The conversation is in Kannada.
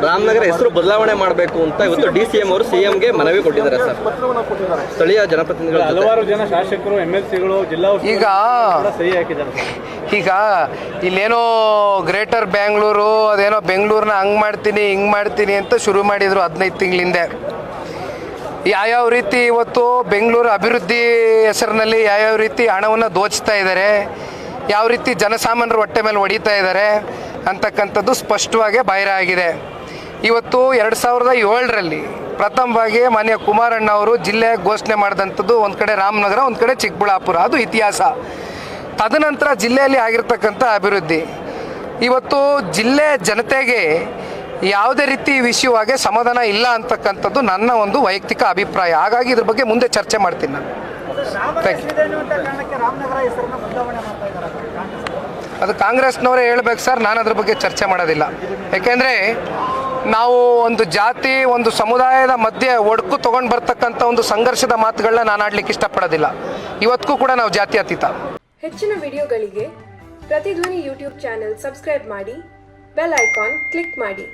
ರಾಮನಗರ ಹೆಸರು ಬದಲಾವಣೆ ಮಾಡಬೇಕು ಅಂತ ಇವತ್ತು DCM ಅವರು CMಗೆ ಮನವಿ ಕೊಟ್ಟಿದ್ದಾರೆ ಸರ್. ಸ್ಥಳೀಯ ಜನಪ್ರತಿನಿಧಿಗಳು ಹಲವಾರು ಜನ ಶಾಸಕರು MLCಗಳು ಜಿಲ್ಲಾ ಸಹಿ ಹಾಕಿದ್ದಾರೆ. ಈಗ ಇಲ್ಲೇನೋ ಗ್ರೇಟರ್ ಬ್ಯಾಂಗ್ಳೂರು ಅದೇನೋ ಬೆಂಗಳೂರನ್ನ ಹಂಗೆ ಮಾಡ್ತೀನಿ ಹಿಂಗೆ ಮಾಡ್ತೀನಿ ಅಂತ ಶುರು ಮಾಡಿದರು 15 ತಿಂಗಳ ಹಿಂದೆ. ಯಾವ್ಯಾವ ರೀತಿ ಇವತ್ತು ಬೆಂಗಳೂರು ಅಭಿವೃದ್ಧಿ ಹೆಸರಿನಲ್ಲಿ ಯಾವ್ಯಾವ ರೀತಿ ಹಣವನ್ನು ದೋಚ್ತಾ ಇದ್ದಾರೆ, ಯಾವ ರೀತಿ ಜನಸಾಮಾನ್ಯರ ಹೊಟ್ಟೆ ಮೇಲೆ ಹೊಡಿತಾ ಇದ್ದಾರೆ ಅಂತಕ್ಕಂಥದ್ದು ಸ್ಪಷ್ಟವಾಗಿ ಬಾಹಿರ ಆಗಿದೆ. ಇವತ್ತು 2007ರಲ್ಲಿ ಪ್ರಥಮವಾಗಿ ಮಾನ್ಯ ಕುಮಾರಣ್ಣ ಅವರು ಜಿಲ್ಲೆ ಘೋಷಣೆ ಮಾಡಿದಂಥದ್ದು ಒಂದು ಕಡೆ ರಾಮನಗರ, ಒಂದು ಕಡೆ ಚಿಕ್ಕಬಳ್ಳಾಪುರ, ಅದು ಇತಿಹಾಸ. ತದನಂತರ ಜಿಲ್ಲೆಯಲ್ಲಿ ಆಗಿರ್ತಕ್ಕಂಥ ಅಭಿವೃದ್ಧಿ ಇವತ್ತು ಜಿಲ್ಲೆ ಜನತೆಗೆ ಯಾವುದೇ ರೀತಿ ವಿಷಯವಾಗಿ ಸಮಾಧಾನ ಇಲ್ಲ ಅಂತಕ್ಕಂಥದ್ದು ನನ್ನ ಒಂದು ವೈಯಕ್ತಿಕ ಅಭಿಪ್ರಾಯ. ಹಾಗಾಗಿ ಇದ್ರ ಬಗ್ಗೆ ಮುಂದೆ ಚರ್ಚೆ ಮಾಡ್ತೀನಿ ನಾನು. Thank you. ಅದು ಕಾಂಗ್ರೆಸ್ನವರೇ ಹೇಳ್ಬೇಕು ಸರ್, ನಾನು ಅದ್ರ ಬಗ್ಗೆ ಚರ್ಚೆ ಮಾಡೋದಿಲ್ಲ. ಯಾಕೆಂದರೆ ನಾವು ಒಂದು ಜಾತಿ ಒಂದು ಸಮುದಾಯದ ಮಧ್ಯೆ ಒಡಕು ತೊಗೊಂಡು ಬರ್ತಕ್ಕಂಥ ಒಂದು ಸಂಘರ್ಷದ ಮಾತುಗಳನ್ನ ನಾನು ಆಡ್ಲಿಕ್ಕೆ ಇಷ್ಟಪಡೋದಿಲ್ಲ. ಇವತ್ತಿಗೂ ಕೂಡ ನಾವು ಜಾತಿ ಅತೀತ. ಹೆಚ್ಚಿನ ವಿಡಿಯೋಗಳಿಗೆ ಪ್ರತಿಧ್ವನಿ ಯೂಟ್ಯೂಬ್ ಚಾನೆಲ್ ಸಬ್ಸ್ಕ್ರೈಬ್ ಮಾಡಿ, ಬೆಲ್ ಐಕಾನ್ ಕ್ಲಿಕ್ ಮಾಡಿ.